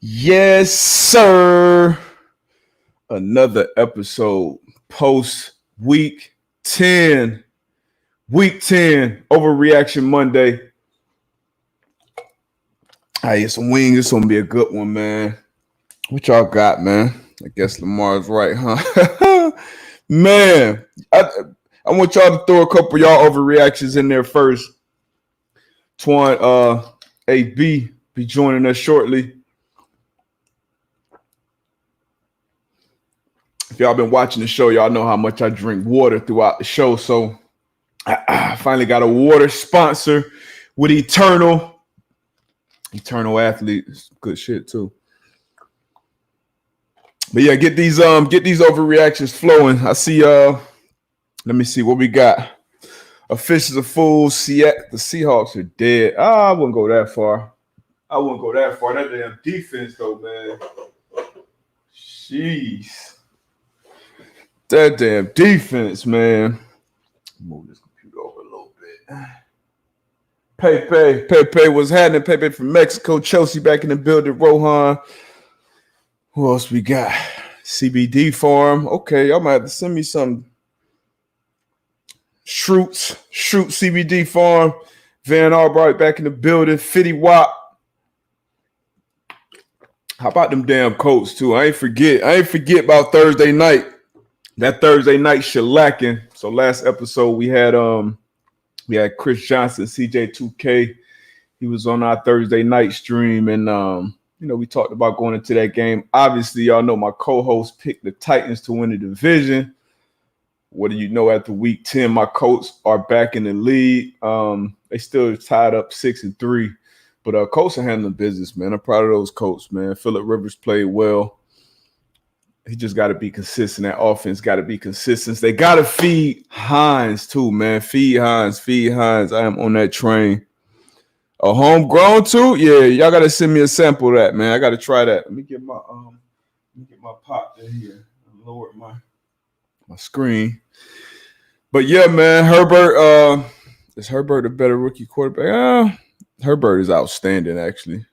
Yes, sir. Another episode post week 10. Week 10, Overreaction Monday. I ate some wings. It's gonna be a good one, man. What y'all got, man? I guess Lamar's right, huh? Man, I want y'all to throw a couple of y'all overreactions in there first. Twan AB be joining us shortly. If y'all been watching the show, y'all know how much I drink water throughout the show. So I finally got a water sponsor with Eternal Athlete. It's good shit too. But yeah, get these overreactions flowing. I see let me see what we got. A fish is a fool. The Seahawks are dead. I wouldn't go that far. That damn defense though, man. Jeez. That damn defense, man. Move this computer over a little bit. Pepe was happening. Pepe from Mexico. Chelsea back in the building. Rohan. Who else we got? CBD Farm. Okay, y'all might have to send me some. Shroot CBD Farm. Van Albright back in the building. Fitty Wop. How about them damn Colts too? I ain't forget about Thursday night. That Thursday night shellacking. So last episode we had Chris Johnson, CJ2K. He was on our Thursday night stream, and we talked about going into that game. Obviously, y'all know my co-host picked the Titans to win the division. What do you know? After week 10, my Colts are back in the league. They still tied up 6-3, but Colts are handling business, man. I'm proud of those Colts, man. Phillip Rivers played well. He just got to be consistent. That offense got to be consistent. They got to feed Hines too, man. Feed Hines. I am on that train. A homegrown too? Yeah, y'all got to send me a sample of that, man. I got to try that. Let me get my pop in here. Lower my screen. But yeah, man, Herbert. Is Herbert a better rookie quarterback? Herbert is outstanding, actually.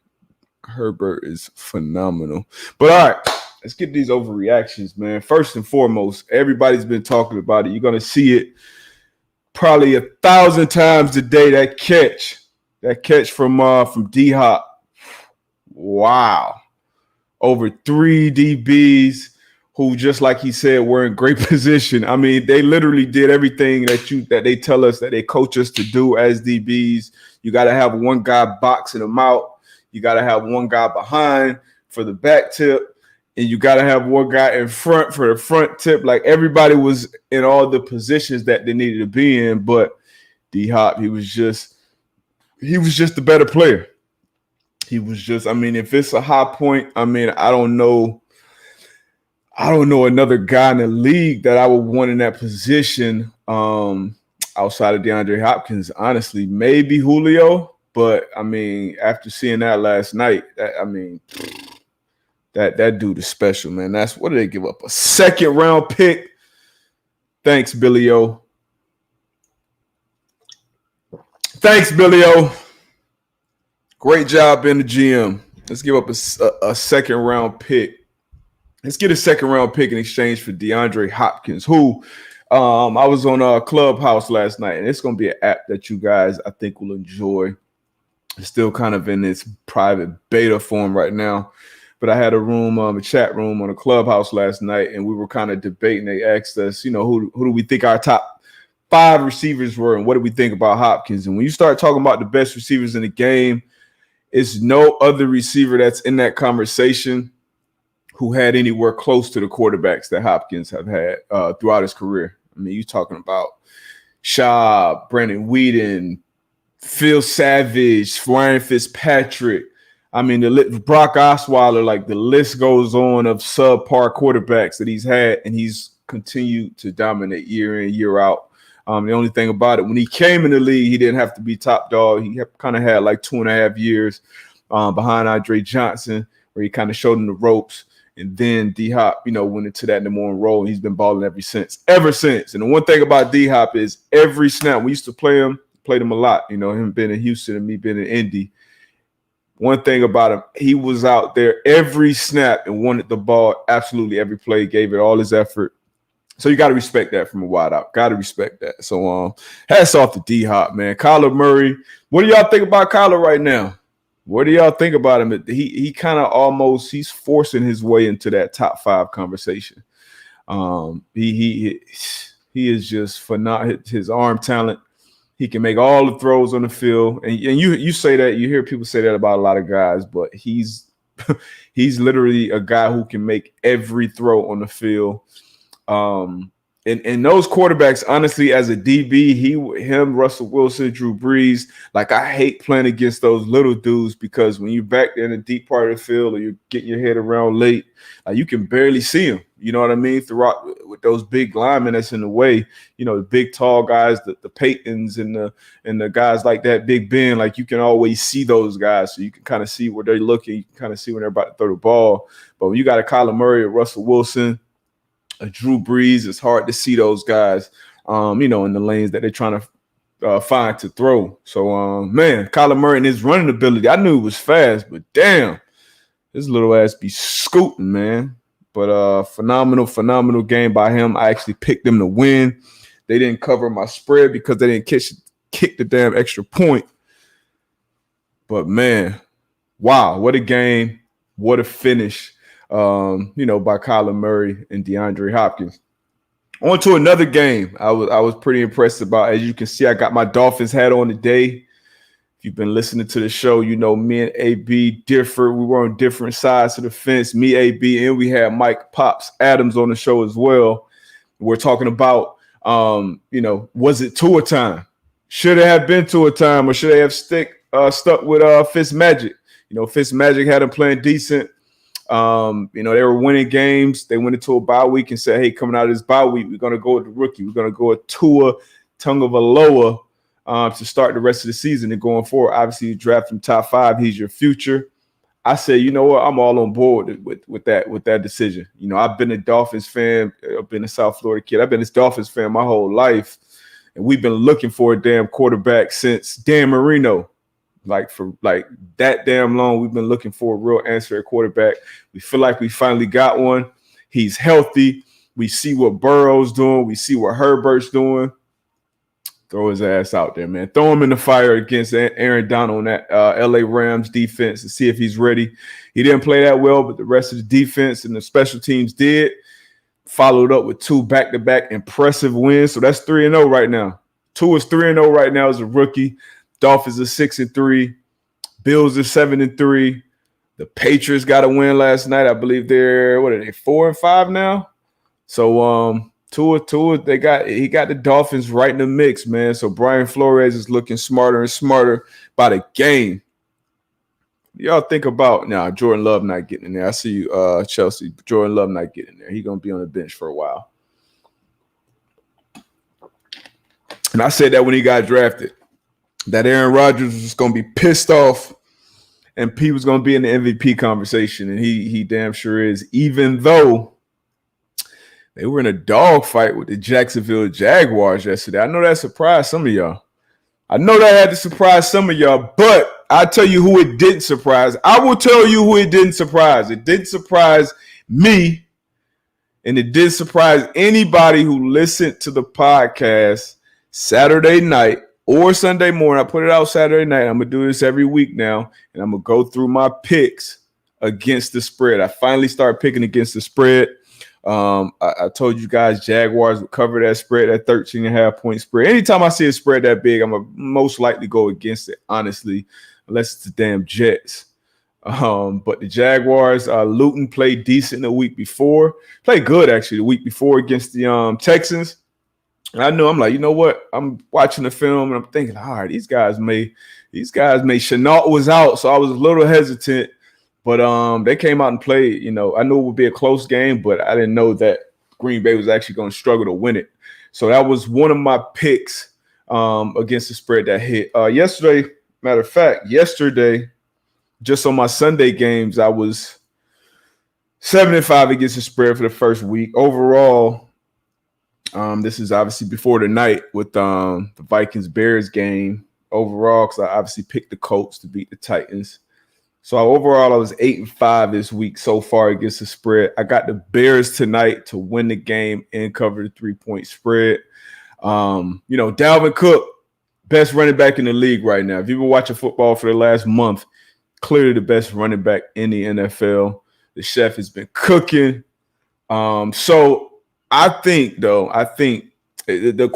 Herbert is phenomenal. But all right. Let's get these overreactions, man. First and foremost, everybody's been talking about it. You're going to see it probably 1,000 times a day, that catch from D-Hop. Wow. Over 3 DBs who, just like he said, were in great position. I mean, they literally did everything that they tell us, that they coach us to do as DBs. You got to have one guy boxing them out. You got to have one guy behind for the back tip. And you got to have one guy in front for the front tip. Like, everybody was in all the positions that they needed to be in. But D-Hop, he was just the better player. He was just, I mean, if it's a high point, I mean, I don't know another guy in the league that I would want in that position outside of DeAndre Hopkins. Honestly, maybe Julio. But, I mean, after seeing that last night, that dude is special, man. What did they give up? A second round pick. Thanks, Billy O. Great job being the GM. Let's give up a second round pick. Let's get a second round pick in exchange for DeAndre Hopkins, who I was on a Clubhouse last night, and it's going to be an app that you guys, I think, will enjoy. It's still kind of in its private beta form right now. But I had a chat room on a Clubhouse last night, and we were kind of debating. They asked us, who do we think our top 5 receivers were, and what do we think about Hopkins? And when you start talking about the best receivers in the game, it's no other receiver that's in that conversation who had anywhere close to the quarterbacks that Hopkins have had throughout his career. I mean, you're talking about Schaub, Brandon Whedon, Phil Savage, Ryan Fitzpatrick. I mean, Brock Osweiler, like, the list goes on of subpar quarterbacks that he's had, and he's continued to dominate year in, year out. The only thing about it, when he came in the league, he didn't have to be top dog. He kind of had like 2.5 years behind Andre Johnson, where he kind of showed him the ropes. And then D-Hop, went into that number 1 role, and he's been balling ever since. And the one thing about D-Hop is every snap, we used to play him played him a lot. You know, him being in Houston and me being in Indy. One thing about him, he was out there every snap and wanted the ball absolutely every play, gave it all his effort. So you got to respect that from a wide out. Got to respect that. So hats off to D-Hop, man. Kyler Murray. What do y'all think about Kyler right now? What do y'all think about him? He kind of he's forcing his way into that top 5 conversation. He is just phenomenal. His arm talent. He can make all the throws on the field. And you say that, you hear people say that about a lot of guys, but he's literally a guy who can make every throw on the field. And those quarterbacks, honestly, as a DB, him, Russell Wilson, Drew Brees, like I hate playing against those little dudes because when you're back there in the deep part of the field or you're getting your head around late, you can barely see them. You know what I mean? Throughout with those big linemen that's in the way, you know, the big tall guys, the Peytons and the guys like that, Big Ben, like you can always see those guys. So you can kind of see where they're looking. You can kind of see when they're about to throw the ball. But when you got a Kyler Murray or Russell Wilson, a Drew Brees, it's hard to see those guys, you know, in the lanes that they're trying to find to throw. So, man, Kyler Murray and his running ability, I knew it was fast, but damn, his little ass be scooting, man. But phenomenal game by him. I actually picked them to win. They didn't cover my spread because they didn't kick the damn extra point. But, man, wow, what a game. What a finish. You know, by Kyler Murray and DeAndre Hopkins. On to another game I was pretty impressed about. As you can see, I got my Dolphins hat on today. If you've been listening to the show, you know me and AB differ. We were on different sides of the fence. Me, AB, and we had Mike Pops Adams on the show as well. We're talking about, you know, was it Tua time? Should it have been Tua time, or should they have stuck with Fitzmagic? You know, Fitzmagic had him playing decent. You know, they were winning games. They went into a bye week and said, hey, coming out of this bye week, we're going to go with the rookie. We're going to go with Tua Tagovailoa to start the rest of the season and going forward. Obviously, you draft him top 5. He's your future. I said, you know what? I'm all on board with that decision. You know, I've been a Dolphins fan. I've been a South Florida kid. I've been a Dolphins fan my whole life. And we've been looking for a damn quarterback since Dan Marino. For that damn long, we've been looking for a real answer at quarterback. We feel like we finally got one. He's healthy. We see what Burrow's doing. We see what Herbert's doing. Throw his ass out there, man. Throw him in the fire against Aaron Donald on that LA Rams defense and see if he's ready. He didn't play that well, but the rest of the defense and the special teams did. Followed up with 2 back-to-back impressive wins. So that's 3-0 right now. 2 is 3-0 right now as a rookie. Dolphins are 6-3. Bills are 7-3. The Patriots got a win last night. I believe they're 4-5 now. So Tua, he got the Dolphins right in the mix, man. So Brian Flores is looking smarter and smarter by the game. Y'all think about now Jordan Love not getting in there. I see you, Chelsea. Jordan Love not getting in there. He's gonna be on the bench for a while. And I said that when he got drafted, that Aaron Rodgers was going to be pissed off and he was going to be in the MVP conversation, and he damn sure is, even though they were in a dogfight with the Jacksonville Jaguars yesterday. I know that surprised some of y'all. I know that had to surprise some of y'all, but I'll tell you who it didn't surprise. I will tell you who it didn't surprise. It didn't surprise me, and it didn't surprise anybody who listened to the podcast Saturday night or Sunday morning. I put it out Saturday night. I'm going to do this every week now, and I'm going to go through my picks against the spread. I finally started picking against the spread. I told you guys Jaguars would cover that spread, that 13.5-point spread. Anytime I see a spread that big, I'm going to most likely go against it, honestly, unless it's the damn Jets. But the Jaguars, Luton played decent the week before. Played good, actually, the week before against the Texans. And I know, I'm like, you know what? I'm watching the film and I'm thinking, all right, these guys may. Chenault was out, so I was a little hesitant. But they came out and played. You know, I knew it would be a close game, but I didn't know that Green Bay was actually going to struggle to win it. So that was one of my picks against the spread that hit. Yesterday, matter of fact, just on my Sunday games, I was 7-5 against the spread for the first week. Overall, This is obviously before the night with the Vikings-Bears game overall, because I obviously picked the Colts to beat the Titans. So overall, I was 8-5 this week so far against the spread. I got the Bears tonight to win the game and cover the 3-point spread. Dalvin Cook, best running back in the league right now. If you've been watching football for the last month, clearly the best running back in the NFL. The chef has been cooking. So I think the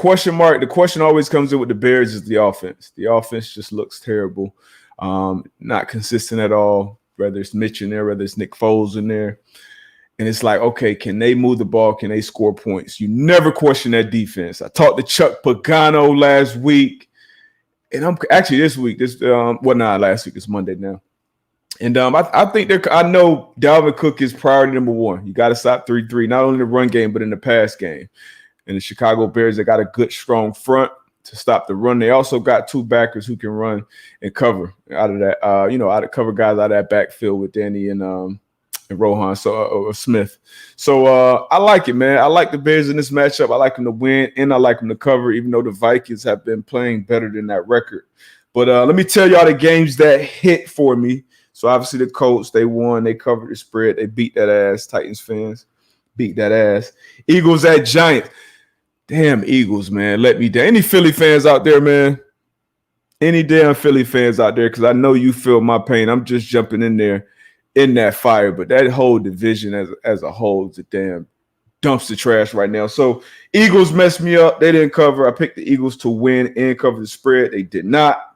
question always comes in with the Bears is the offense. The offense just looks terrible. Not consistent at all, whether it's Mitch in there, whether it's Nick Foles in there. And it's like, okay, can they move the ball? Can they score points? You never question that defense. I talked to Chuck Pagano last week, and I'm actually this week. Not last week. It's Monday now. And I think I know Dalvin Cook is priority number one. You got to stop 3-3, not only in the run game, but in the pass game. And the Chicago Bears, they got a good, strong front to stop the run. They also got two backers who can run and cover out of that, out of cover guys out of that backfield with Danny and Rohan, or Smith. So I like it, man. I like the Bears in this matchup. I like them to win, and I like them to cover, even though the Vikings have been playing better than that record. But let me tell y'all the games that hit for me. So obviously the Colts, they won. They covered the spread. They beat that ass. Titans fans beat that ass. Eagles at Giants. Damn Eagles, man. Let me down. Any Philly fans out there, man? Any damn Philly fans out there? Because I know you feel my pain. I'm just jumping in there in that fire. But that whole division as a whole is a damn dumpster trash right now. So Eagles messed me up. They didn't cover. I picked the Eagles to win and cover the spread. They did not.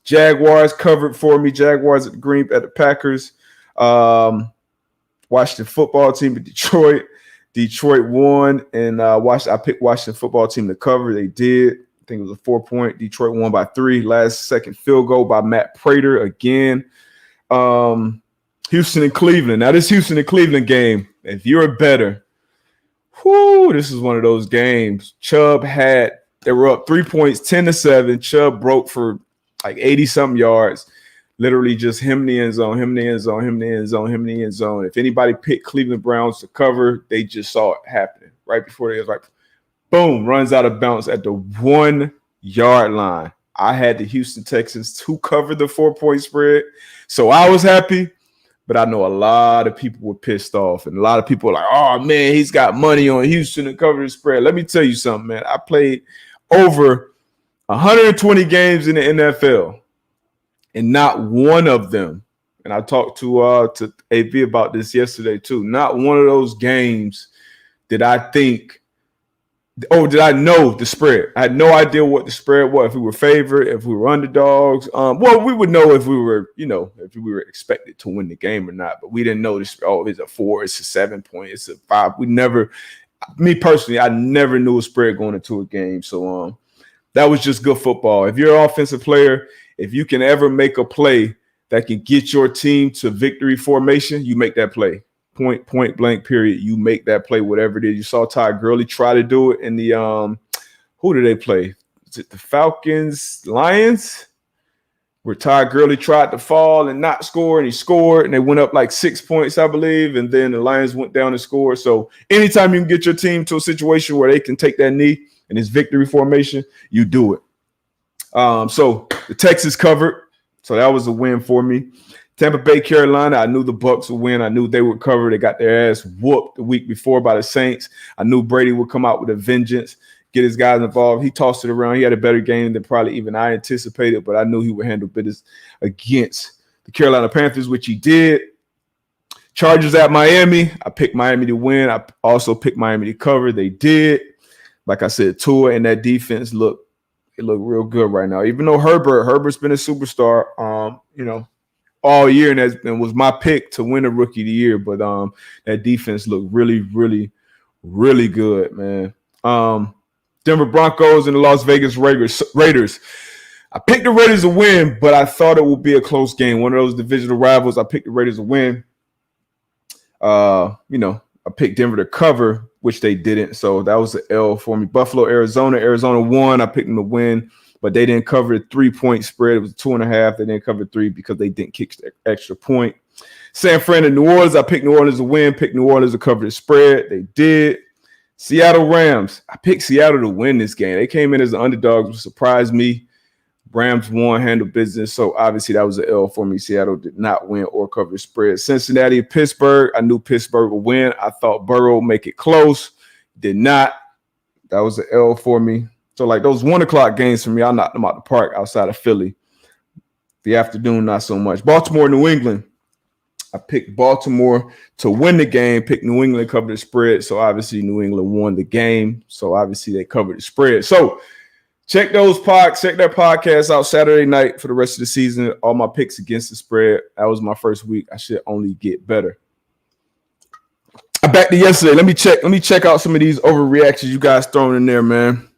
Jaguars covered for me. Jaguars at the Packers. Washington football team at Detroit. Detroit won, and I picked Washington football team to cover. They did. I think it was a 4-point. Detroit won by 3. Last second field goal by Matt Prater again. Houston and Cleveland. Now this Houston and Cleveland game, if you're a bettor, this is one of those games. They were up 3 points, 10-7. Chubb broke for like 80-something yards. Literally just him in the end zone, him in the end zone, him in the end zone, him in the end zone. If anybody picked Cleveland Browns to cover, they just saw it happening right before they was like, boom, runs out of bounds at the 1-yard line. I had the Houston Texans to cover the 4-point spread, so I was happy. But I know a lot of people were pissed off, and a lot of people were like, oh, man, he's got money on Houston to cover the spread. Let me tell you something, man. I played over 120 games in the NFL. And not one of them, and I talked to AV about this yesterday too, not one of those games did I know the spread. I had no idea what the spread was, if we were favored, if we were underdogs. We would know if we were expected to win the game or not, but we didn't know this. Oh, it's a 4, it's a 7-point, it's a 5. Me personally, I never knew a spread going into a game. So that was just good football. If you're an offensive player, if you can ever make a play that can get your team to victory formation, you make that play. Point blank, period. You make that play, whatever it is. You saw Ty Gurley try to do it in the who did they play? Is it the Falcons, Lions? Where Ty Gurley tried to fall and not score, and he scored, and they went up like 6 points, I believe, and then the Lions went down and scored. So anytime you can get your team to a situation where they can take that knee and it's victory formation, you do it. So the Texans covered, so that was a win for me. Tampa Bay, Carolina, I knew the Bucs would win. I knew they would cover. They got their ass whooped the week before by the Saints. I knew Brady would come out with a vengeance, get his guys involved. He tossed it around. He had a better game than probably even I anticipated, but I knew he would handle business against the Carolina Panthers, which he did. Chargers at Miami. I picked Miami to win. I also picked Miami to cover. They did. Like I said, Tua and that defense look real good right now. Even though Herbert's been a superstar, all year, and was my pick to win a Rookie of the Year. But that defense looked really, really, really good, man. Denver Broncos and the Las Vegas Raiders. I picked the Raiders to win, but I thought it would be a close game. One of those divisional rivals. I picked the Raiders to win. I picked Denver to cover, which they didn't. So that was an L for me. Buffalo, Arizona won. I picked them to win, but they didn't cover the 3-point spread. It was 2.5. They didn't cover 3 because they didn't kick the extra point. San Fran and New Orleans. I picked New Orleans to win. Picked New Orleans to cover the spread. They did. Seattle Rams. I picked Seattle to win this game. They came in as the underdogs, which surprised me. Rams won, handled business. So obviously that was an L for me. Seattle did not win or cover the spread. Cincinnati and Pittsburgh. I knew Pittsburgh would win. I thought Burrow would make it close. Did not. That was an L for me. So like those 1 o'clock games for me, I knocked them out the park outside of Philly. The afternoon, not so much. Baltimore, New England. I picked Baltimore to win the game, picked New England to cover the spread. So obviously New England won the game. So obviously they covered the spread. So check that podcast out Saturday night for the rest of the season. All my picks against the spread. That was my first week. I should only get better. Back to yesterday. Let me check out some of these overreactions you guys throwing in there, man.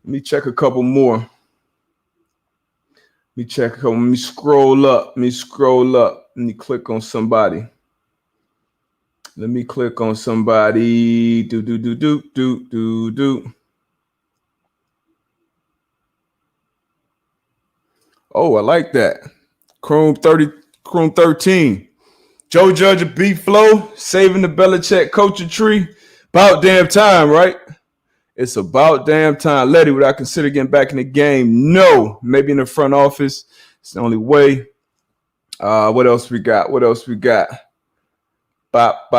Let me check a couple more. Let me scroll up. Let me click on somebody. Do. Oh, I like that. Chrome 13. Joe Judge of B Flow, saving the Belichick coaching tree. About damn time, right? It's about damn time. Letty, would I consider getting back in the game? No. Maybe in the front office. It's the only way. What else we got? Bop.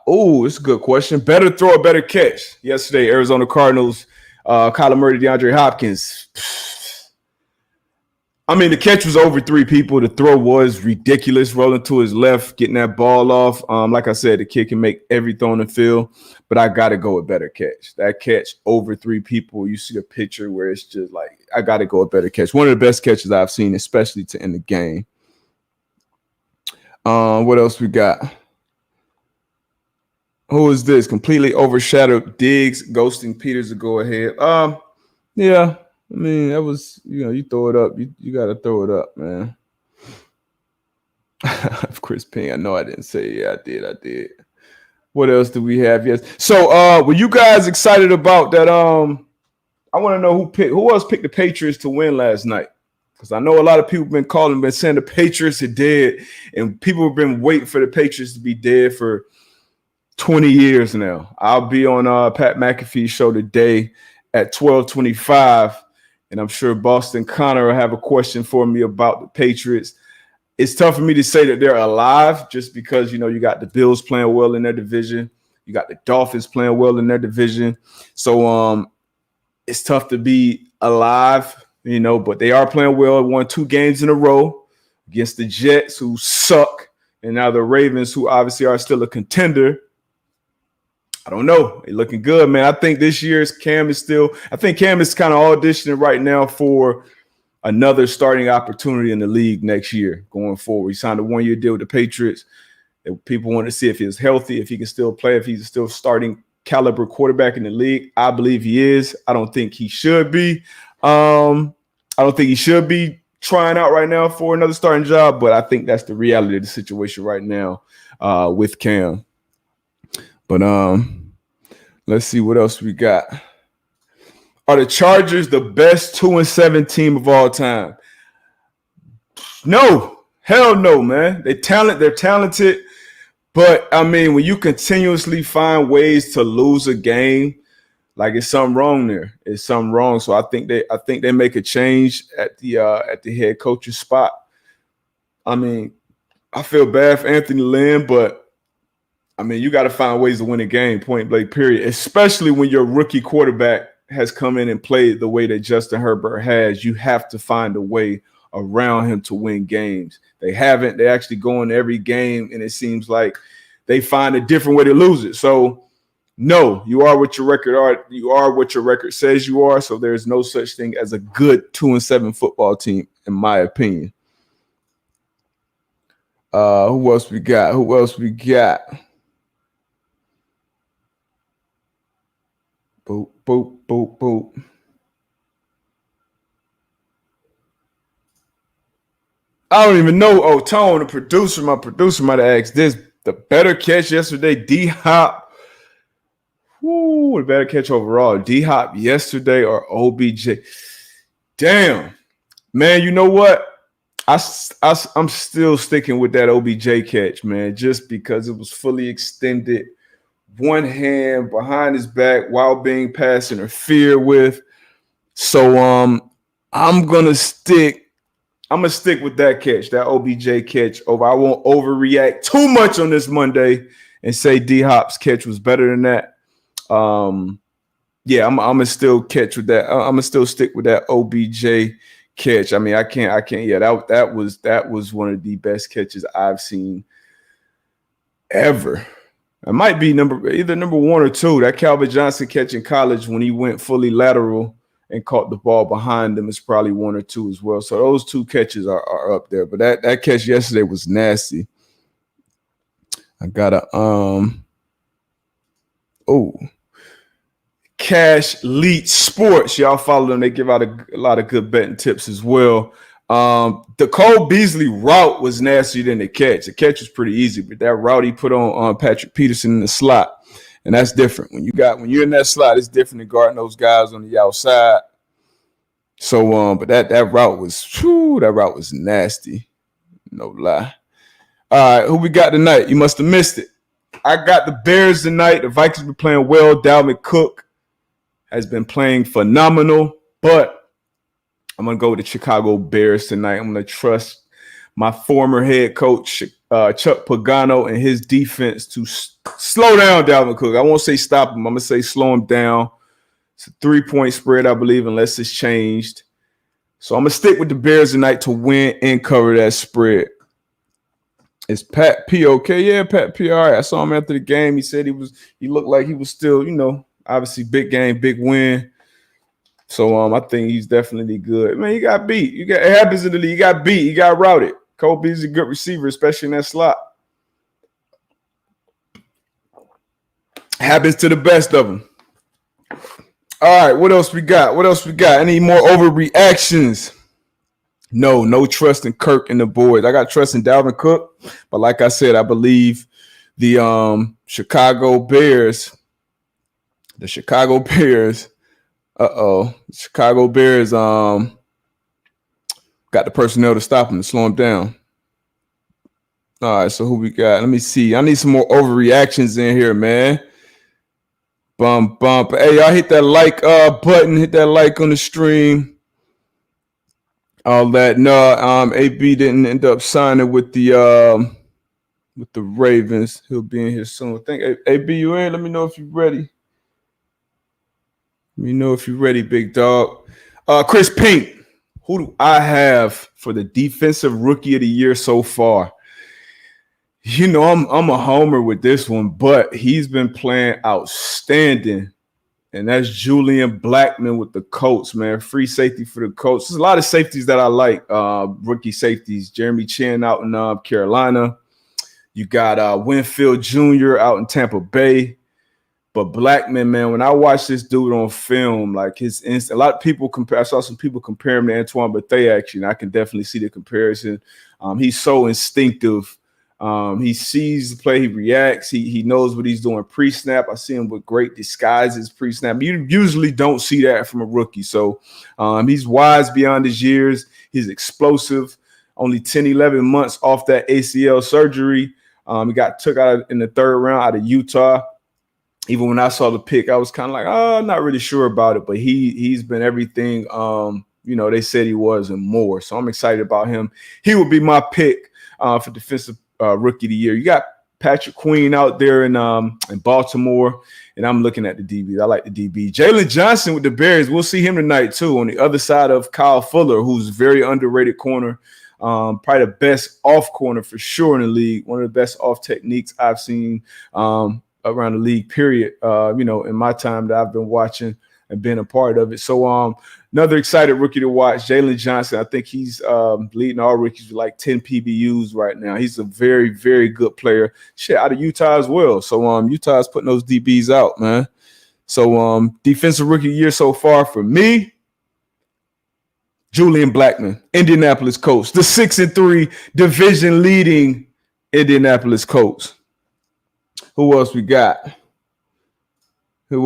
Oh, it's a good question. Better throw or better catch? Yesterday, Arizona Cardinals, Kyler Murray, DeAndre Hopkins. I mean, the catch was over 3 people. The throw was ridiculous, rolling to his left, getting that ball off. Like I said, the kid can make every throw on the field, but I got to go with better catch. That catch over 3 people, you see a picture where it's just like, I got to go with better catch. One of the best catches I've seen, especially to end the game. What else we got? Who is this? Completely overshadowed Diggs, ghosting Peters to go ahead. Yeah. I mean, that was, you throw it up. You got to throw it up, man. Chris Payne, I know I didn't say. Yeah, I did. What else do we have? Yes. So, were you guys excited about that? I want to know who else picked the Patriots to win last night? Because I know a lot of people been saying the Patriots are dead, and people have been waiting for the Patriots to be dead for 20 years now. I'll be on Pat McAfee's show today at 12:25. And I'm sure Boston Connor will have a question for me about the Patriots. It's tough for me to say that they're alive just because, you got the Bills playing well in their division. You got the Dolphins playing well in their division. So it's tough to be alive, but they are playing well. Won 2 games in a row against the Jets, who suck, and now the Ravens, who obviously are still a contender. I don't know. They're looking good, man. I think this year's Cam is kind of auditioning right now for another starting opportunity in the league next year going forward. He signed a 1-year deal with the Patriots. People want to see if he's healthy, if he can still play, if he's still starting caliber quarterback in the league. I believe he is. I don't think he should be. I don't think he should be trying out right now for another starting job, but I think that's the reality of the situation right now with Cam. But let's see what else we got. Are the Chargers the best 2-7 team of all time? No, hell no, man. They're talented, but I mean, when you continuously find ways to lose a game, like it's something wrong there. It's something wrong. So I think they make a change at the head coach's spot. I mean, I feel bad for Anthony Lynn, but I mean, you got to find ways to win a game, point blank, period, especially when your rookie quarterback has come in and played the way that Justin Herbert has. You have to find a way around him to win games. They haven't. They actually go in every game, and it seems like they find a different way to lose it. So, no, you are what your record are. You are what your record says you are. So there's no such thing as a good 2-7 football team, in my opinion. Who else we got? Boop. I don't even know. Oh, Tone, my producer might have asked this. The better catch yesterday, D-Hop. The better catch overall, D-Hop yesterday or OBJ? Damn. Man, you know what? I'm still sticking with that OBJ catch, man, just because it was fully extended one hand behind his back while being pass interfered with. So I'm gonna stick with that catch, that OBJ catch over. I won't overreact too much on this Monday and say D-Hop's catch was better than that. Yeah, I'm gonna still catch with that. I'm gonna still stick with that OBJ catch. I mean, I can't. Yeah, that was one of the best catches I've seen ever. It might be either number 1 or 2. That Calvin Johnson catch in college when he went fully lateral and caught the ball behind him is probably 1 or 2 as well. So those 2 catches are up there. But that catch yesterday was nasty. I got Cash Leach Sports. Y'all follow them. They give out a lot of good betting tips as well. The Cole Beasley route was nastier than the catch. The catch was pretty easy, but that route he put on Patrick Peterson in the slot, and that's different. When you're in that slot, it's different than guarding those guys on the outside. So, but that route was nasty, no lie. All right, who we got tonight? You must have missed it. I got the Bears tonight. The Vikings been playing well. Dalvin Cook has been playing phenomenal, but I'm going to go with the Chicago Bears tonight. I'm going to trust my former head coach, Chuck Pagano, and his defense to slow down Dalvin Cook. I won't say stop him. I'm going to say slow him down. It's a 3-point spread, I believe, unless it's changed. So I'm going to stick with the Bears tonight to win and cover that spread. Is Pat P okay? Yeah, Pat P. All right. I saw him after the game. He said he looked like he was still, obviously big game, big win. So I think he's definitely good. Man, he got beat. It happens in the league. He got beat. He got routed. Cole Beasley's a good receiver, especially in that slot. Happens to the best of them. All right, what else we got? Any more overreactions? No trust in Kirk and the boys. I got trust in Dalvin Cook, but like I said, I believe the Chicago Bears got the personnel to stop him, to slow him down. All right, so who we got? Let me see. I need some more overreactions in here, man. Bump. Hey, y'all hit that like button. Hit that like on the stream. All that. No, AB didn't end up signing with the Ravens. He'll be in here soon. I think AB, you in? Let me know if you're ready. Let me know if you're ready, big dog. Chris Pink, who do I have for the defensive rookie of the year so far? I'm a homer with this one, but he's been playing outstanding. And that's Julian Blackmon with the Colts, man. Free safety for the Colts. There's a lot of safeties that I like, rookie safeties. Jeremy Chin out in Carolina. You got Winfield Jr. out in Tampa Bay. But Blackmon, man, when I watch this dude on film, like his instinct, a lot of people I saw some people compare him to Antoine Bethea, actually, and I can definitely see the comparison. He's so instinctive. He sees the play, he reacts, he knows what he's doing pre-snap. I see him with great disguises pre-snap. You usually don't see that from a rookie. So he's wise beyond his years. He's explosive. Only 10, 11 months off that ACL surgery. He got took out in the 3rd round out of Utah. Even when I saw the pick, I was kind of like, I'm not really sure about it. But he's been everything, they said he was and more. So I'm excited about him. He will be my pick for defensive rookie of the year. You got Patrick Queen out there in Baltimore, and I'm looking at the DBs. I like the DB. Jalen Johnson with the Bears. We'll see him tonight, too, on the other side of Kyle Fuller, who's a very underrated corner. Probably the best off corner for sure in the league. One of the best off techniques I've seen around the league, period, in my time that I've been watching and been a part of it. So another excited rookie to watch, Jalen Johnson. I think he's leading all rookies with like 10 PBUs right now. He's a very, very good player. Shit, out of Utah as well. So Utah's putting those DBs out, man. So defensive rookie year so far for me, Julian Blackmon, Indianapolis Colts, the 6-3 division leading Indianapolis Colts. Who else we got? Let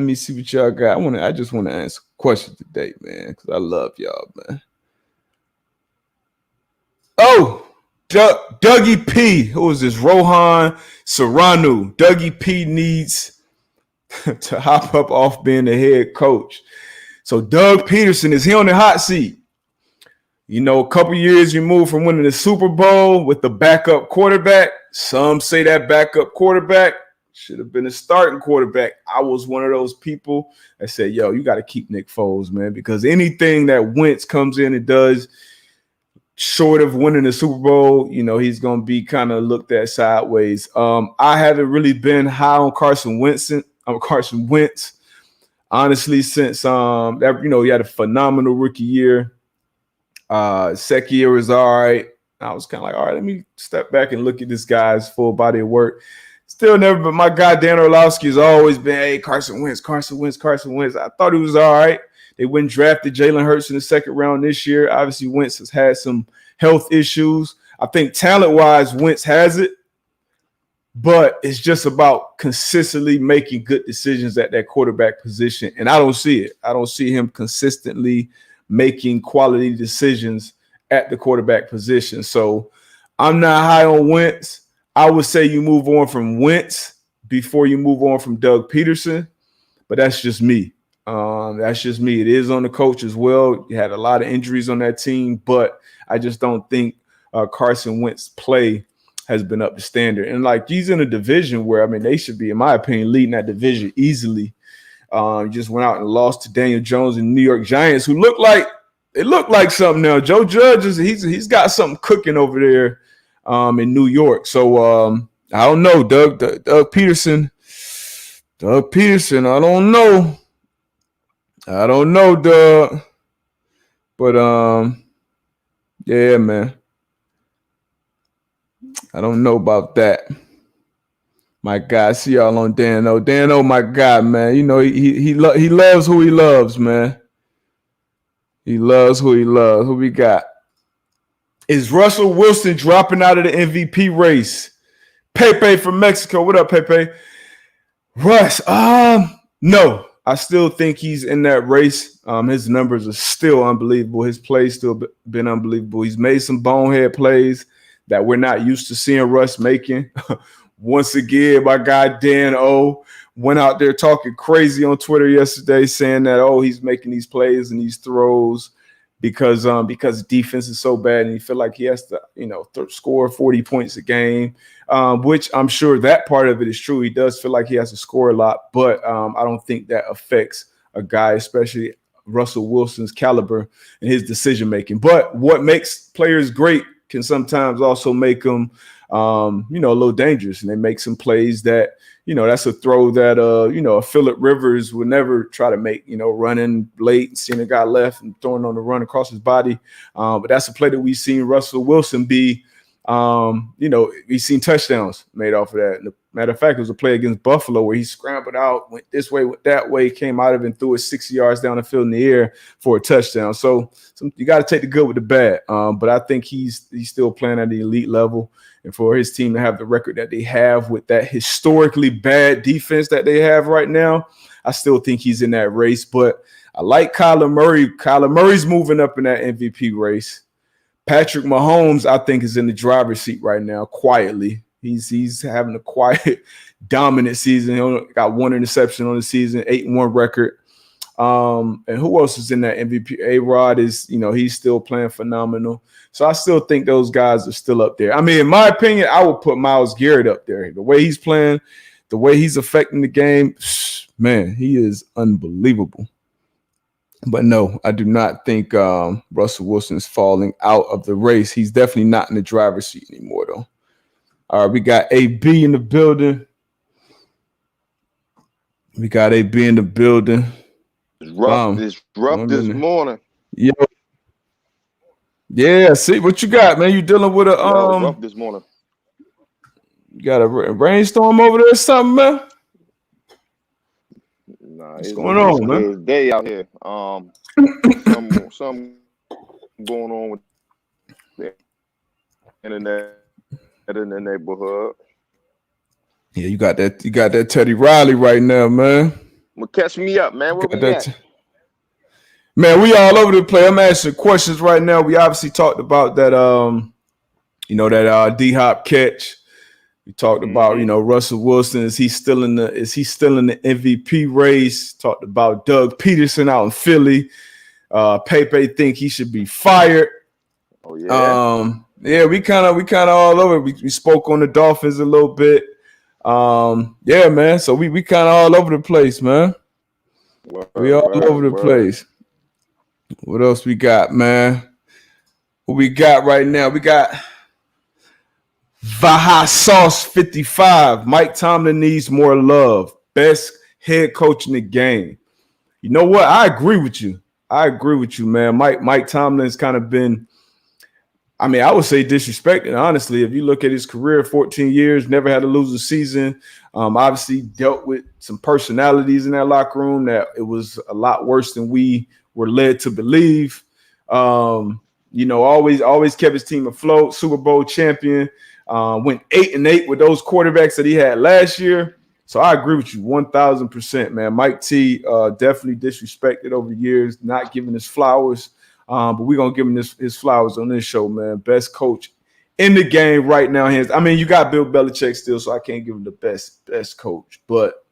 me see what y'all got. I just want to answer questions today, man, because I love y'all, man. Oh, Dougie P. Who is this? Rohan Serrano. Dougie P needs to hop up off being the head coach. So Doug Peterson, is he on the hot seat? You know, a couple years removed from winning the Super Bowl with the backup quarterback. Some say that backup quarterback should have been a starting quarterback. I was one of those people that said, yo, you got to keep Nick Foles, man, because anything that Wentz comes in and does short of winning the Super Bowl, you know, he's going to be kind of looked at sideways. I haven't really been high on Carson Wentz, honestly, since that, you know, he had a phenomenal rookie year. Second year was all right. I was kind of like, all right, let me step back and look at this guy's full body of work. Still never, but my guy Dan Orlovsky has always been, hey, Carson Wentz. I thought he was all right. They went and drafted Jalen Hurts in the second round this year. Obviously, Wentz has had some health issues. I think talent-wise, Wentz has it, but it's just about consistently making good decisions at that quarterback position, and I don't see it. I don't see him consistently making quality decisions at the quarterback position. So I'm not high on Wentz. I would say you move on from Wentz before you move on from Doug Peterson, but that's just me. It is on the coach as well. You had a lot of injuries on that team, but I just don't think Carson Wentz's play has been up to standard. And like, he's in a division where, I mean, they should be, in my opinion, leading that division easily. Just went out and lost to Daniel Jones and New York Giants, who look like something now. Joe Judge he's got something cooking over there in New York. So I don't know, Doug Peterson. I don't know, Doug. But yeah, man. I don't know about that. My God, see y'all on Dan-O. Dan-O, my God, man. You know, he loves who he loves, man. He loves who he loves. Who we got? Is Russell Wilson dropping out of the MVP race? Pepe from Mexico. What up, Pepe? Russ, no. I still think he's in that race. His numbers are still unbelievable. His play's still been unbelievable. He's made some bonehead plays that we're not used to seeing Russ making. Once again, my guy Dan O went out there talking crazy on Twitter yesterday, saying that, oh, he's making these plays and these throws because defense is so bad and he feel like he has to, you know, score 40 points a game, which I'm sure that part of it is true. He does feel like he has to score a lot, but I don't think that affects a guy, especially Russell Wilson's caliber and his decision making. But what makes players great can sometimes also make them you know, a little dangerous, and they make some plays that, you know, that's a throw that, you know, a Phillip Rivers would never try to make, you know, running late and seeing a guy left and throwing on the run across his body. But that's a play that we've seen Russell Wilson be, you know, we've seen touchdowns made off of that. And matter of fact, it was a play against Buffalo where he scrambled out, went this way, went that way, came out of it and threw it 60 yards down the field in the air for a touchdown. So you got to take the good with the bad. But I think he's still playing at the elite level. And for his team to have the record that they have with that historically bad defense that they have right now, I still think he's in that race. But I like Kyler Murray. Kyler Murray's moving up in that MVP race. Patrick Mahomes, I think, is in the driver's seat right now, quietly. He's having a quiet, dominant season. He only got one interception on the season, 8-1 record. And who else is in that MVP? A-Rod is, you know, he's still playing phenomenal. So I still think those guys are still up there. I mean, in my opinion, I would put Myles Garrett up there. The way he's playing, the way he's affecting the game, man, he is unbelievable. But no, I do not think Russell Wilson is falling out of the race. He's definitely not in the driver's seat anymore, though. All right, we got AB in the building. It's rough this morning. Yo. Yeah, see what you got, man. You dealing with a rough this morning. You got a rainstorm over there or something, man? Nah, what's going on, man? It's day out here. Some going on with the internet in the neighborhood. Yeah, you got that Teddy Riley right now, man. Well, catch me up, man. Where we at? Man, we all over the place. I'm asking questions right now. We obviously talked about that You know, that D-Hop catch. We talked about, you know, Russell Wilson. Is he still in the MVP race? Talked about Doug Peterson out in Philly. Pepe think he should be fired. Oh yeah. Yeah, we kind of all over. We spoke on the Dolphins a little bit. Yeah, man. So we kind of all over the place, man. We all over the place. What else we got, man? What we got right now? We got Vaha Sauce 55. Mike Tomlin needs more love. Best head coach in the game. You know what? I agree with you. Man. Mike Tomlin's kind of been, I mean, I would say disrespected, honestly. If you look at his career, 14 years, never had to lose a season. Obviously dealt with some personalities in that locker room that it was a lot worse than we were led to believe. You know, always kept his team afloat, Super Bowl champion, went 8-8 with those quarterbacks that he had last year. So I agree with you 1,000%, man. Mike T definitely disrespected over the years, not giving his flowers. But we're going to give him his flowers on this show, man. Best coach in the game right now. I mean, you got Bill Belichick still, so I can't give him the best coach. But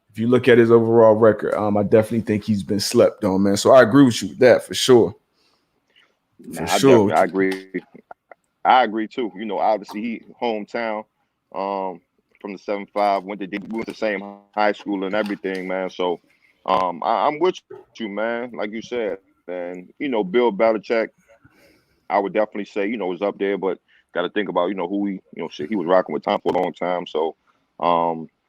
if you look at his overall record, I definitely think he's been slept on, man. So I agree with you with that for sure. I agree. I agree too. You know, obviously he hometown from the 7-5, went to the same high school and everything, man. So I'm with you, man. Like you said, and you know, Bill Belichick, I would definitely say, you know, is up there, but got to think about, you know, who he was rocking with Tom for a long time. So,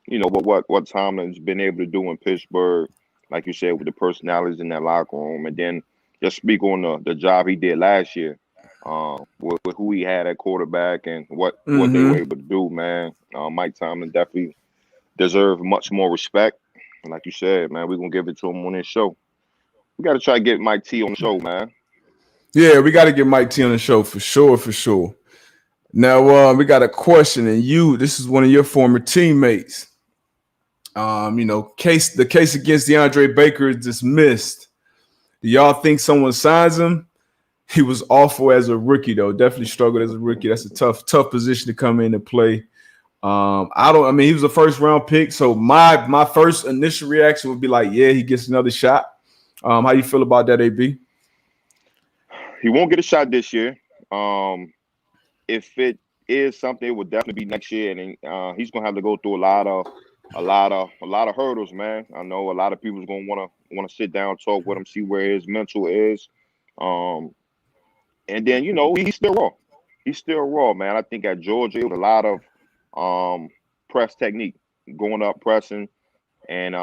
you know, but what Tomlin's been able to do in Pittsburgh, like you said, with the personalities in that locker room, and then just speak on the job he did last year. With who he had at quarterback and what they were able to do, man. Mike Tomlin definitely deserves much more respect. And like you said, man, we're going to give it to him on this show. We got to try to get Mike T on the show, man. Yeah, we got to get Mike T on the show for sure. Now, we got a question, and this is one of your former teammates. You know, the case against DeAndre Baker is dismissed. Do y'all think someone signs him? He was awful as a rookie, though. Definitely struggled as a rookie. That's a tough position to come in and play. He was a first round pick. So my first initial reaction would be like, yeah, he gets another shot. How you feel about that, AB? He won't get a shot this year. If it is something, it would definitely be next year, and he's gonna have to go through a lot of hurdles, man. I know a lot of people's gonna wanna sit down, talk with him, see where his mental is. And then, you know, he's still raw. He's still raw, man. I think at Georgia, it was a lot of press technique, going up, pressing. And,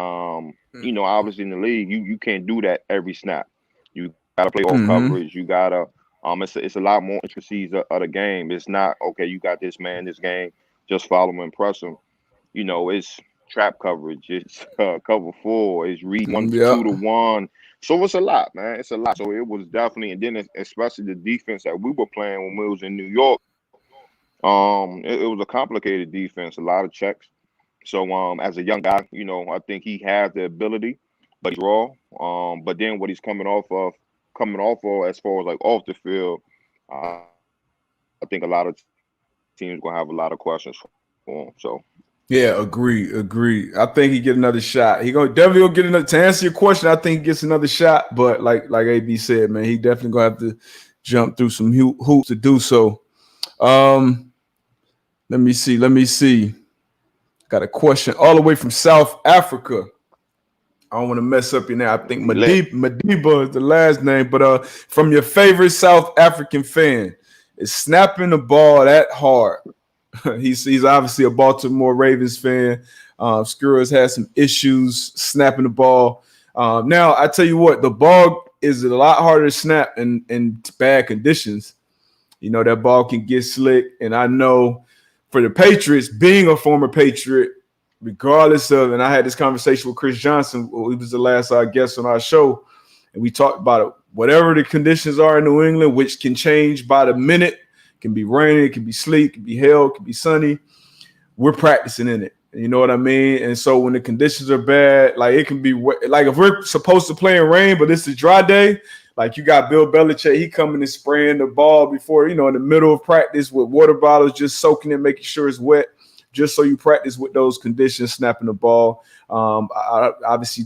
you know, obviously in the league, you can't do that every snap. You got to play all coverage. You got to it's a lot more intricacies of the game. It's not, okay, you got this man, this game, just follow him and press him. You know, it's trap coverage. It's cover 4. It's read 1 to 2 to 1. So it's a lot, man. It's a lot. So it was definitely, and then especially the defense that we were playing when we was in New York, it was a complicated defense, a lot of checks. So as a young guy, you know, I think he has the ability, but he's raw. But then what he's coming off of as far as like off the field, I think a lot of teams gonna have a lot of questions for him. So. Yeah, agree. I think he get another shot. He definitely get another. To answer your question, I think he gets another shot. But like AB said, man, he definitely gonna have to jump through some hoops to do so. Let me see. Got a question all the way from South Africa. I don't want to mess up your name. I think Madiba is the last name, but from your favorite South African fan, is snapping the ball that hard? He's obviously a Baltimore Ravens fan. Skura's had some issues snapping the ball. Now, I tell you what, the ball is a lot harder to snap in bad conditions. You know, that ball can get slick. And I know for the Patriots, being a former Patriot, regardless of, and I had this conversation with Chris Johnson, he was the last guest on our show, and we talked about it. Whatever the conditions are in New England, which can change by the minute, it can be rainy, it can be sleet, it can be hail, it can be sunny. We're practicing in it. You know what I mean? And so when the conditions are bad, like it can be like if we're supposed to play in rain, but it's a dry day, Like you got Bill Belichick, he coming and spraying the ball before, in the middle of practice with water bottles, just soaking it, making sure it's wet, just so you practice with those conditions, snapping the ball. Obviously,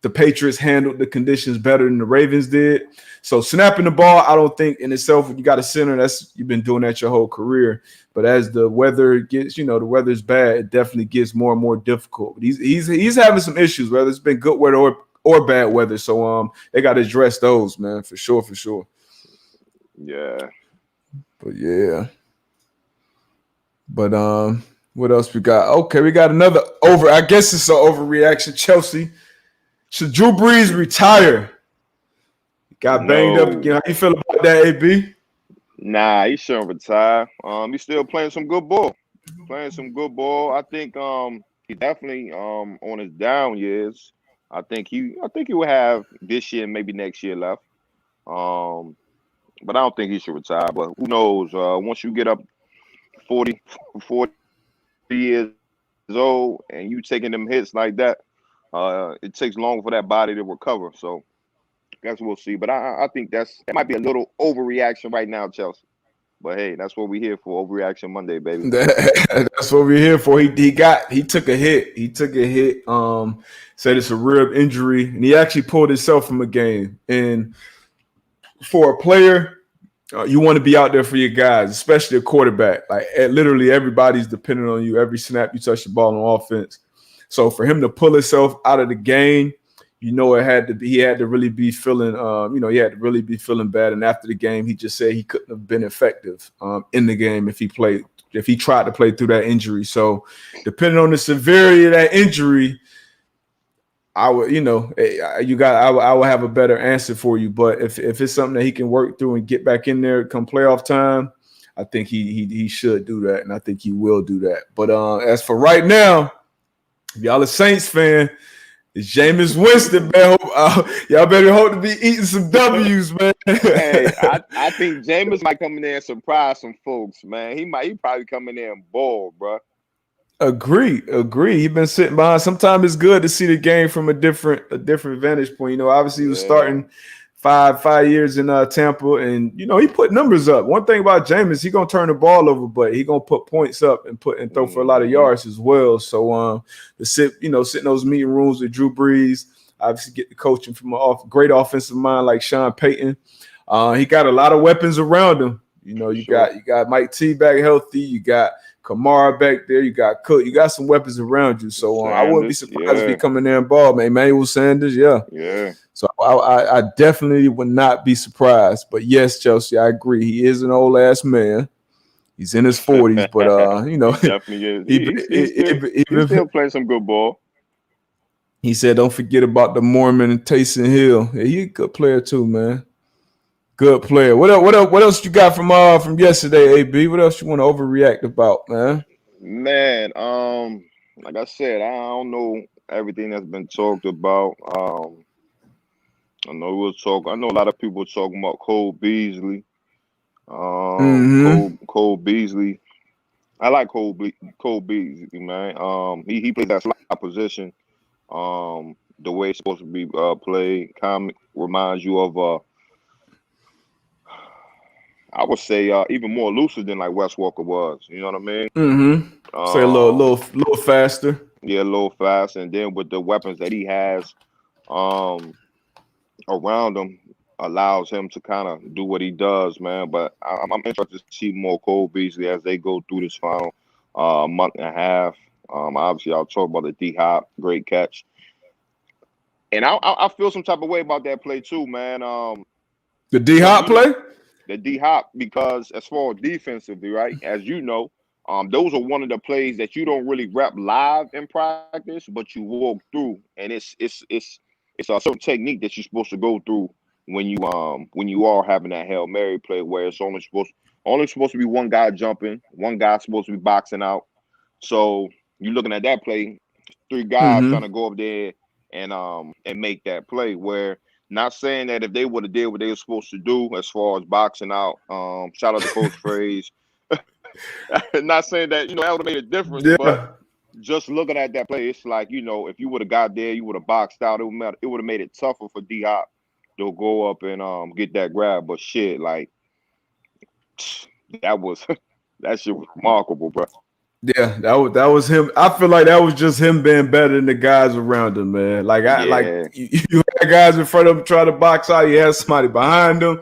the Patriots handled the conditions better than the Ravens did. So snapping the ball, I don't think in itself, when you got a center, you've been doing that your whole career. But as the weather gets, the weather's bad, it definitely gets more and more difficult. But he's having some issues, whether it's been good weather or bad weather. So they got to address those, man, for sure. Yeah. But yeah. But what else we got? Okay, we got another I guess it's an overreaction. Chelsea. Should Drew Brees retire? Got banged up again. How you feel about that, AB? Nah, he shouldn't retire. He's still playing some good ball. I think he definitely on his down years. I think he will have this year, maybe next year left. But I don't think he should retire. But who knows? Once you get up 40 years old and you taking them hits like that, it takes longer for that body to recover. So I guess we'll see. But I think that might be a little overreaction right now, Chelsea. But hey, that's what we're here for. Overreaction Monday, baby. That's what we're here for. He took a hit. Said it's a rib injury, and he actually pulled himself from a game. And for a player, you want to be out there for your guys, especially a quarterback. Like literally everybody's depending on you. Every snap you touch the ball on offense. So for him to pull himself out of the game, he had to really be feeling, he had to really be feeling bad. And after the game, he just said he couldn't have been effective in the game if he tried to play through that injury. So depending on the severity of that injury, I would, I will have a better answer for you. But if it's something that he can work through and get back in there come playoff time, I think he should do that, and I think he will do that. But as for right now, if y'all a Saints fan, it's Jameis Winston, man. Y'all better hope to be eating some W's, man. Hey, I think Jameis might come in there and surprise some folks, man. He probably come in there and ball, bro. Agree. He's been sitting behind. Sometimes it's good to see the game from a different vantage point. Obviously he was starting five years in Tampa, and he put numbers up. One thing about Jameis, he gonna turn the ball over, but he gonna put points up and throw for a lot of yards as well. So to sit in those meeting rooms with Drew Brees, obviously get the coaching from a great offensive mind like Sean Payton. He got a lot of weapons around him. You got Mike T back healthy. You got Kamara back there. You got Cook. You got some weapons around you. So I wouldn't be surprised if he come in there and ball, man. Emmanuel Sanders, yeah. So I definitely would not be surprised. But yes, Chelsea, I agree. He is an old ass man. He's in his 40s, but he definitely is. He's still playing some good ball. He said, "Don't forget about the Mormon and Taysom Hill. Yeah, he's a good player too, man. Good player. What else you got from yesterday, AB? What else you want to overreact about, man? Man, like I said, I don't know everything that's been talked about. I know a lot of people were talking about Cole Beasley. Cole Beasley. I like Cole Beasley, man. He plays that slot position. The way it's supposed to be played kind of reminds you of I would say even more elusive than like Wes Walker was. You know what I mean? Mm-hmm. Say a little faster. Yeah, a little faster, and then with the weapons that he has around him, allows him to kind of do what he does, man. But I'm interested to see more Cole Beasley as they go through this final month and a half. Obviously, I'll talk about the D-Hop, great catch. And I feel some type of way about that play too, man. The D-Hop play? The D-Hop, because as far as defensively, right, as you know, those are one of the plays that you don't really rep live in practice, but you walk through, and it's a certain technique that you're supposed to go through when you are having that Hail Mary play, where it's only supposed to be one guy jumping, one guy supposed to be boxing out. So you're looking at that play, three guys trying to go up there and make that play. Where, not saying that if they would have did what they were supposed to do as far as boxing out, shout out to Coach Fraze. Not saying that that would have made a difference, but just looking at that play, it's like if you would have got there, you would have boxed out. It would have made it tougher for D-Hop they'll go up and get that grab. But shit, like that was that shit was remarkable, bro. Yeah, that was him. I feel like that was just him being better than the guys around him, man. Like Yeah, you had guys in front of him try to box out. You had somebody behind him,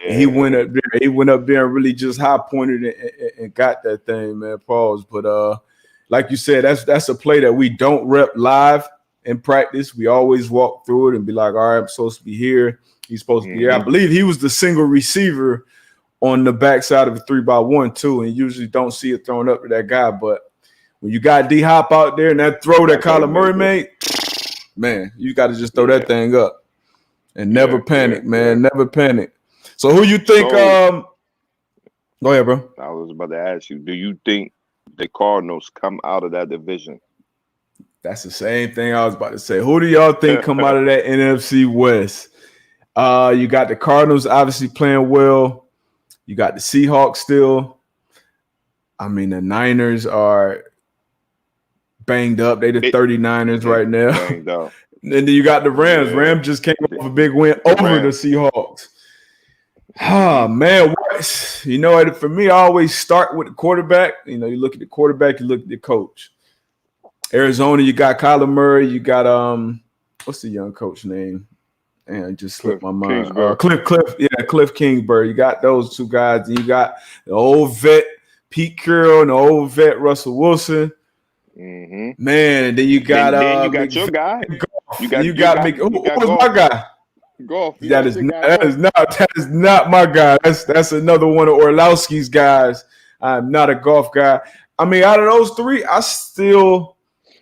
and he went yeah. up there. He went up there and really just high pointed and got that thing, man. Pause. But like you said, that's a play that we don't rep live in practice. We always walk through it and be like, all right, I'm supposed to be here. He's supposed to be here. I believe he was the single receiver on the backside of a 3x1 too, and you usually don't see it thrown up to that guy. But when you got D Hop out there and that throw that Kyler Murray made, man, you got to just throw that thing up and never panic, man. Never panic. So who you think? Go ahead, bro. I was about to ask you, do you think the Cardinals come out of that division? That's the same thing I was about to say. Who do y'all think come out of that NFC West? You got the Cardinals obviously playing well. You got the Seahawks still. I mean, the Niners are banged up. They the 39ers right now. Banged up. And then you got the Rams. Yeah. Rams just came off a big win over the Seahawks. Oh, man. You know, for me, I always start with the quarterback. You know, you look at the quarterback, you look at the coach. Arizona, you got Kyler Murray. You got, what's the young coach name? And just slipped my mind. Cliff Kingsbury. You got those two guys. And you got the old vet Pete Carroll and the old vet Russell Wilson. Mm-hmm. Man, and then you got then you got your guy. Who's my guy? Golf. That is not my guy. That's another one of Orlowski's guys. I'm not a golf guy. I mean, out of those three, I still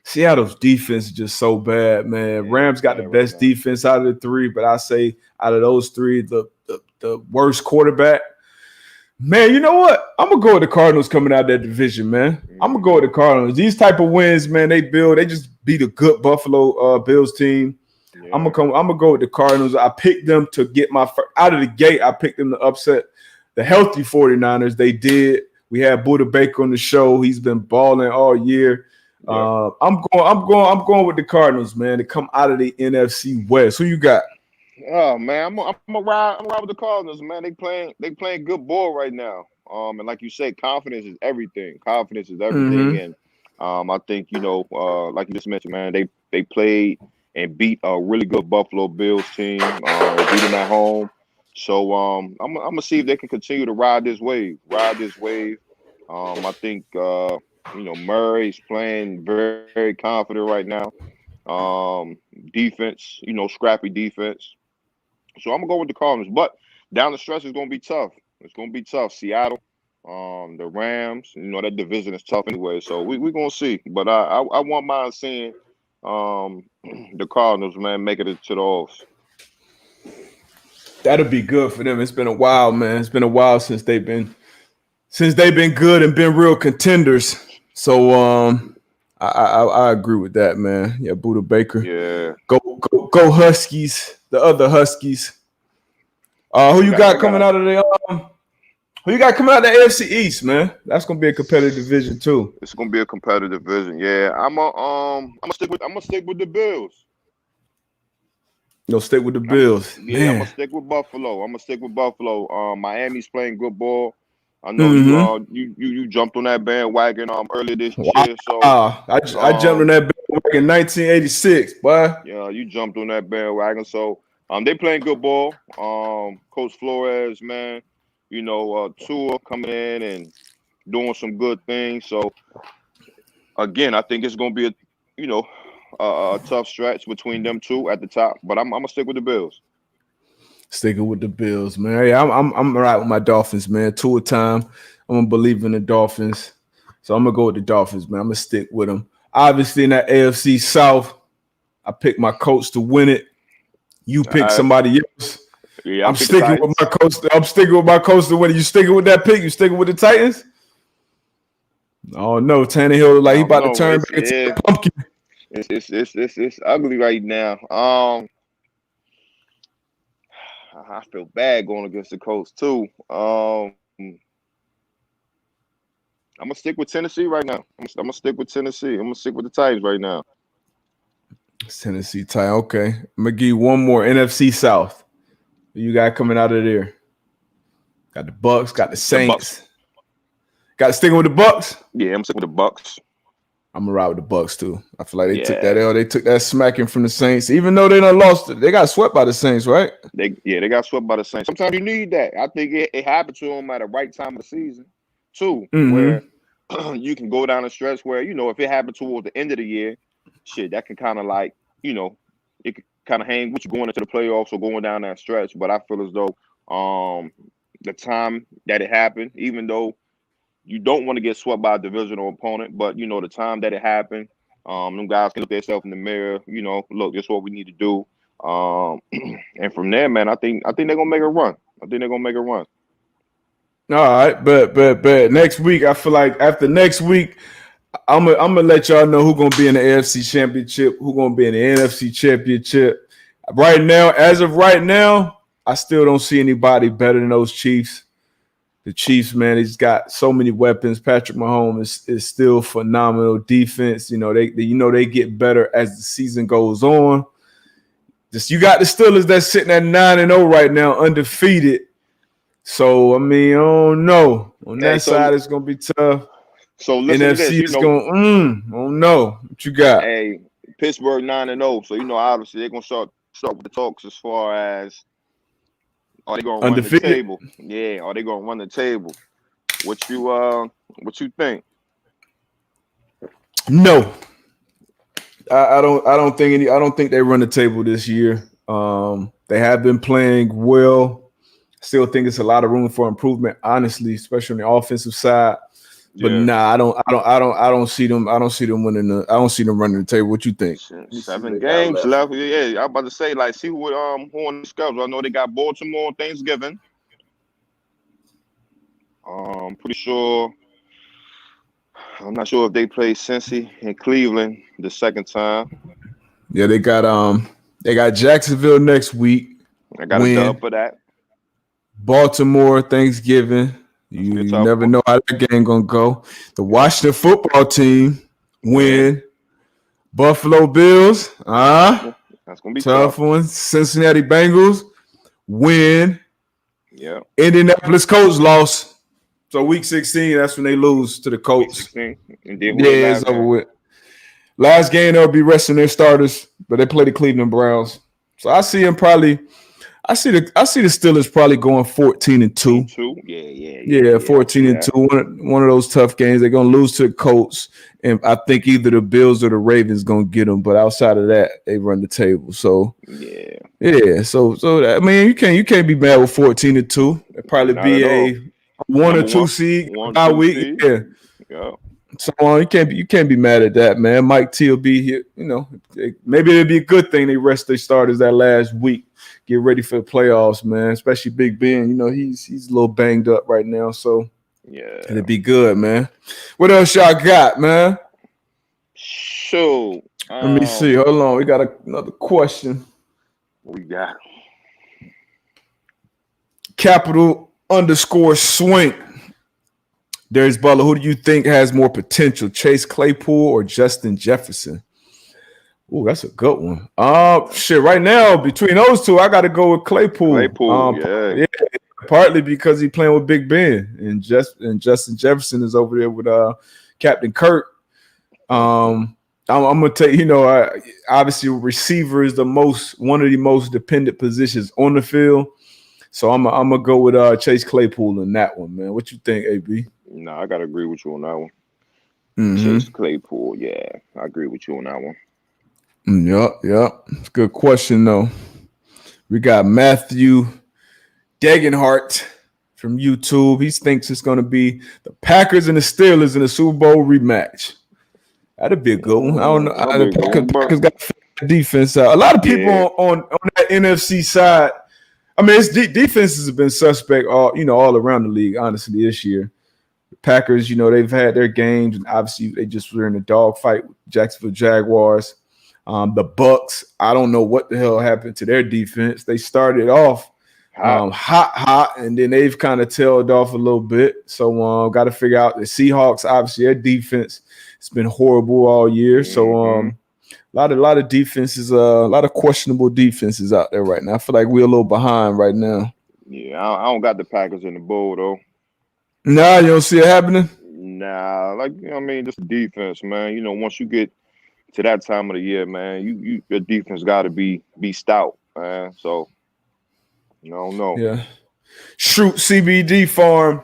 Seattle's defense is just so bad, man. Rams got the best defense out of the three, but I say out of those three, the worst quarterback. Man, you know what? I'm gonna go with the Cardinals coming out of that division, man. I'm gonna go with the Cardinals. These type of wins, man, they just beat a good Buffalo Bills team. Yeah. I'm gonna go with the Cardinals. I picked them to get my out of the gate. I picked them to upset the healthy 49ers. They did. We had Buda Baker on the show. He's been balling all year. Yeah. I'm going with the Cardinals, man, to come out of the NFC West. Who you got? Oh man, I'm gonna ride with the Cardinals, man. They playing good ball right now. And like you said, confidence is everything. And I think, you know, like you just mentioned, man, they played and beat a really good Buffalo Bills team. Beat them at home. So I'm gonna see if they can continue to ride this wave. I think you know, Murray's playing very, very confident right now. Defense, you know, scrappy defense. So I'm gonna go with the Cardinals, but down the stretch is gonna be tough. It's gonna be tough. Seattle, the Rams, you know, that division is tough anyway. So we're gonna see. But I want mine seeing the Cardinals, man, make it to the O's. That'll be good for them. It's been a while, man. It's been a while since they've been good and been real contenders. So I agree with that, man. Yeah, Buda Baker. Yeah. Go Huskies. The other Huskies. Who you got coming out of the AFC East, man? That's gonna be a competitive division too. It's gonna be a competitive division. Yeah, I'm gonna stick with the Bills. No, stick with the Bills. I'm gonna stick with Buffalo. Miami's playing good ball. I know you jumped on that bandwagon earlier this year. So I jumped on that bandwagon in 1986, boy. Yeah, you jumped on that bandwagon. So they playing good ball. Coach Flores, man, you know, Tua coming in and doing some good things. So again, I think it's gonna be a tough stretch between them two at the top. But I'm gonna stick with the Bills. Sticking with the Bills, man. Yeah, I'm right with my Dolphins, man. Tua time. I'm gonna believe in the Dolphins, so I'm gonna go with the Dolphins, man. I'm gonna stick with them. Obviously, in that AFC South, I picked my coach to win it. You pick somebody else. Yeah, I'm sticking with my coach. I'm sticking with my coach to win it. You sticking with that pick? You sticking with the Titans? Oh no, Tannehill like he about to turn back into a pumpkin. It's ugly right now. I feel bad going against the Colts too. I'm gonna stick with Tennessee right now. I'm gonna stick with Tennessee. I'm gonna stick with the Titans right now. It's Tennessee Titans. Okay, I'm gonna give you one more NFC South. Who you got coming out of there? Got the Bucks, got the Saints. Got to stick with the Bucks? Yeah, I'm sticking with the Bucks. I'm gonna ride with the Bucks too. I feel like they took that L. They took that smacking from the Saints, even though they done lost it. They got swept by the Saints, right? They got swept by the Saints. Sometimes you need that. I think it happened to them at the right time of the season, too, where you can go down a stretch where, if it happened towards the end of the year, shit, that can kind of like, it could kind of hang with you going into the playoffs or going down that stretch. But I feel as though the time that it happened, even though you don't want to get swept by a divisional opponent, but the time that it happened, them guys can look themselves in the mirror. Look, this is what we need to do. And from there, man, I think they're gonna make a run. All right, but next week, I feel like after next week, I'm gonna let y'all know who's gonna be in the AFC Championship, who's gonna be in the NFC Championship. Right now, as of right now, I still don't see anybody better than those Chiefs. The Chiefs, man, he's got so many weapons. Patrick Mahomes is still phenomenal defense. They get better as the season goes on. You got the Steelers that's sitting at 9-0 right now, undefeated. So I don't know. On that side, it's gonna be tough. So listen NFC to this, is going. I don't know what you got. Hey, Pittsburgh 9-0. So obviously they're gonna start with the talks as far as. Are they gonna run the table? Yeah, are they gonna run the table? What you think? No. I don't think they run the table this year. They have been playing well. Still think it's a lot of room for improvement, honestly, especially on the offensive side. But I don't see them. I don't see them winning. I don't see them running the table. What you think? 7 games left. Yeah, I'm about to say, like, see what who on the schedule. I know they got Baltimore on Thanksgiving. Pretty sure. I'm not sure if they play Cincy in Cleveland the second time. Yeah, they got Jacksonville next week. I got a dub for that. Baltimore Thanksgiving. You never know how that game gonna go. The Washington football team win. Buffalo Bills. That's gonna be tough one. Cincinnati Bengals win. Yeah. Indianapolis Colts lost. So week 16, that's when they lose to the Colts. It's over with. Last game they'll be resting their starters, but they play the Cleveland Browns. So I see them probably. I see the Steelers probably going 14-2. Yeah, 14-2. One of those tough games. They're gonna lose to the Colts, and I think either the Bills or the Ravens gonna get them. But outside of that, they run the table. So yeah. So I mean, you can't be mad with 14-2. It'd probably be a 1 or 2 seed by week. Yeah. So you can't be mad at that, man. Mike T will be here. Maybe it'd be a good thing they rest their starters that last week. Get ready for the playoffs, man. Especially Big Ben. He's a little banged up right now, so it'd be good, man. What else y'all got, man? So let me see. Hold on, we got another question. What we got? Capital_swing. Darius Butler, who do you think has more potential, Chase Claypool or Justin Jefferson? Oh, that's a good one. Right now, between those two, I got to go with Claypool. Partly because he's playing with Big Ben, and Justin Jefferson is over there with Captain Kirk. I'm gonna tell you, obviously receiver is one of the most dependent positions on the field. So I'm gonna go with Chase Claypool in that one, man. What you think, AB? No, I gotta agree with you on that one. Chase Claypool, yeah, I agree with you on that one. Yep. It's a good question, though. We got Matthew Degenhart from YouTube. He thinks it's going to be the Packers and the Steelers in the Super Bowl rematch. That'd be a good one. I don't know. The Packers got defense. A lot of people on that NFC side. I mean, its defenses have been suspect all around the league, honestly, this year. The Packers, they've had their games, and obviously they just were in a dogfight with Jacksonville Jaguars. The Bucks, I don't know what the hell happened to their defense. They started off hot, and then they've kind of tailed off a little bit. So got to figure out the Seahawks. Obviously, their defense has been horrible all year. So lot of defenses, a lot of questionable defenses out there right now. I feel like we're a little behind right now. Yeah, I don't got the Packers in the bowl though. Nah, you don't see it happening? Nah, like I mean, just defense, man. You know, once you get to that time of the year, man, your defense got to be stout, man. So, no. Yeah. Shoot, CBD Farm.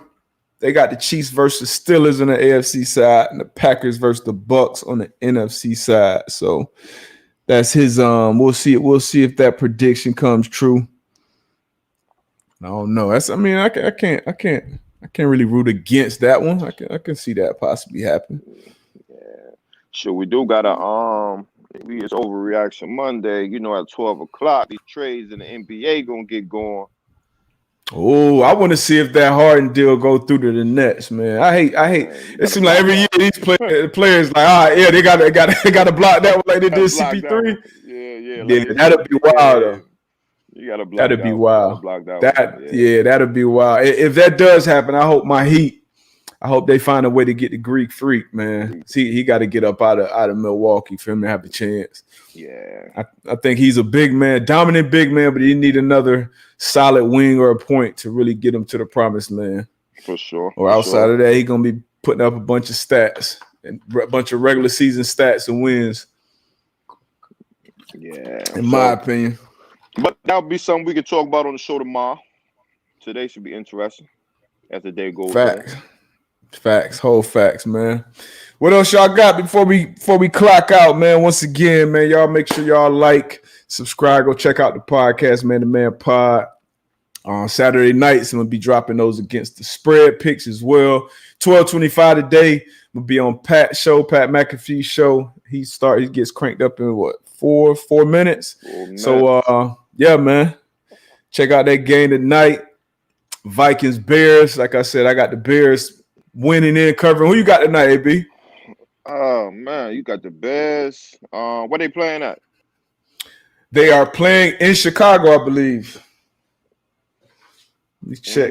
They got the Chiefs versus Steelers on the AFC side and the Packers versus the Bucks on the NFC side. So that's his. We'll see. We'll see if that prediction comes true. I don't know. I can't really root against that one. I can see that possibly happen. Yeah. Sure, we do got maybe it's overreaction Monday. You know, at 12 o'clock, these trades in the NBA gonna get going. Oh, I want to see if that Harden deal go through to the Nets, man. I hate. It seems like every year these players like, yeah, they got to block that one like they did CP3. Yeah. Yeah, that'll be wild though. You gotta block That'd that be one. wild. Block that That one. Yeah. that'll be wild. If that does happen, I hope my Heat. I hope they find a way to get the Greek Freak, man. See, he got to get up out of Milwaukee for him to have a chance. Yeah. I think he's a big man, dominant big man, but he need another solid wing or a point to really get him to the promised land. For sure. Or outside of that, he's gonna be putting up a bunch of stats and a bunch of regular season stats and wins. Yeah. In my opinion. But that'll be something we can talk about on the show tomorrow. Today should be interesting as the day goes Facts. on. Facts, whole facts, man. What else y'all got before we clock out, man? Once again, man, y'all make sure y'all like, subscribe, go check out the podcast, Man to Man Pod. On Saturday nights, I'm gonna be dropping those against the spread picks as well. 12:25 today. I'm gonna be on Pat McAfee show. He gets cranked up in what 4 minutes. So yeah, man. Check out that game tonight. Vikings Bears. Like I said, I got the Bears winning and covering. Who you got tonight, AB? Oh man, you got the Bears. Where they playing at? They are playing in Chicago, I believe. Let me check.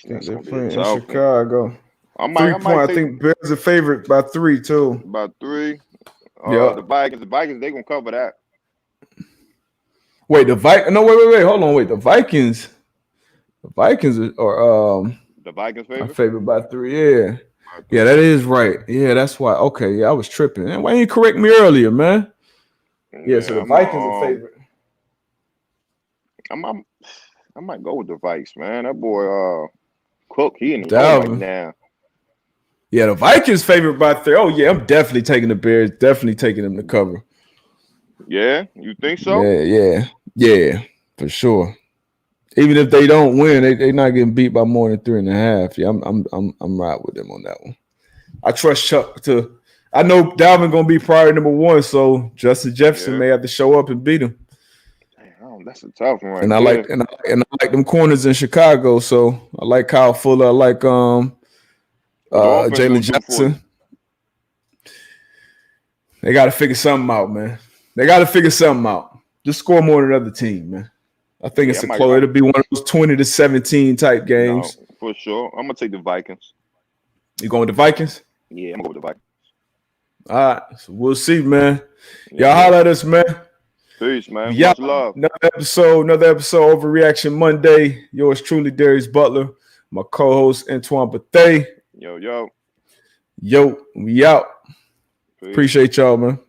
They're playing in Chicago. I think Bears are favorite by 3 too. By 3. Yeah. The Vikings, they gonna cover that. Wait, the Vikings? No, wait. Hold on, wait. The Vikings are the Vikings favorite? Favorite by 3. Yeah. Yeah, that is right. Yeah, that's why. Okay, yeah, I was tripping. Why didn't you correct me earlier, man? Yeah, so the Vikings are favorite. I might go with the Vikes, man. That boy Cook, he in the zone right now. Yeah, the Vikings favorite by 3. Oh yeah, I'm definitely taking the Bears. Definitely taking them to cover. Yeah, you think so? Yeah, for sure. Even if they don't win, they're not getting beat by more than 3.5. Yeah, I'm right with them on that one. I trust Chuck to. I know Dalvin gonna be priority number 1, so Justin Jefferson may have to show up and beat him. Damn, that's a tough one, right? And I like them corners in Chicago. So I like Kyle Fuller. I like Jalen Johnson. They got to figure something out, man. They got to figure something out. Just score more than another team, man. I think it's a close. It'll be one of those 20-17 type games. No, for sure. I'm gonna take the Vikings. You going with the Vikings? Yeah, I'm gonna go with the Vikings. All right, so we'll see, man. Y'all holler at us, man. Peace, man. Much love. Another episode, Overreaction Monday. Yours truly, Darius Butler. My co-host, Antoine Bethea. Yo, we out. Peace. Appreciate y'all, man.